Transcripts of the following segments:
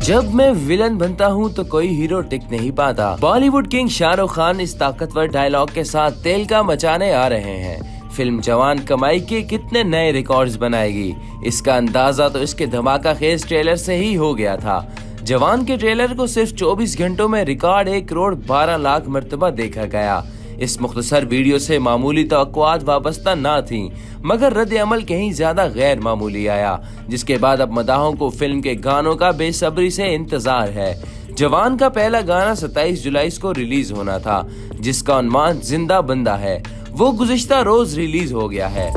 जब मैं विलन बनता हूँ तो कोई हीरो टिक नहीं पाता। बॉलीवुड किंग शाहरुख खान इस ताकतवर डायलॉग के साथ तेलका मचाने आ रहे हैं। फिल्म जवान कमाई के कितने नए रिकॉर्ड्स बनाएगी, इसका अंदाजा तो इसके धमाका खेज ट्रेलर से ही हो गया था। जवान के ट्रेलर को सिर्फ 24 घंटों में रिकॉर्ड 1 करोड़ 12 लाख मर्तबा देखा गया। इस मुख्तसर वीडियो से मामूली तवक्कुआत वाबस्ता ना थी, मगर रद्द अमल कहीं ज्यादा गैर मामूली आया, जिसके बाद अब मदाहों को फिल्म के गानों का बेसब्री से इंतजार है। जवान का पहला गाना 27 जुलाई को रिलीज होना था, जिसका उन्वान जिंदा बंदा है। वो गुज़िश्ता रोज रिलीज हो गया है।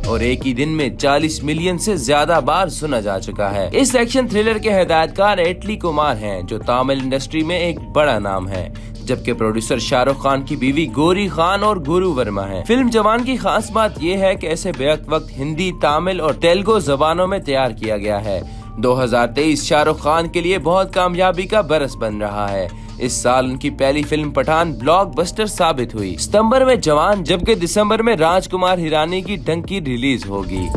और एक ही दिन में 40 मिलियन से ज्यादा बार सुना जा चुका है। इस एक्शन थ्रिलर के हिदायतकार एटली कुमार हैं, जो तमिल इंडस्ट्री में एक बड़ा नाम है, जबकि प्रोड्यूसर शाहरुख खान की बीवी गौरी खान और गुरु वर्मा हैं। फिल्म जवान की खास बात यह है कि इसे बेवक्त वक्त हिंदी, तमिल और तेलुगु जबानों में तैयार किया गया है। 2023 शाहरुख खान के लिए बहुत कामयाबी का बरस बन रहा है। इस साल उनकी पहली फिल्म पठान ब्लॉकबस्टर साबित हुई। सितंबर में जवान, जबकि दिसंबर में राजकुमार हिरानी की डंकी रिलीज होगी।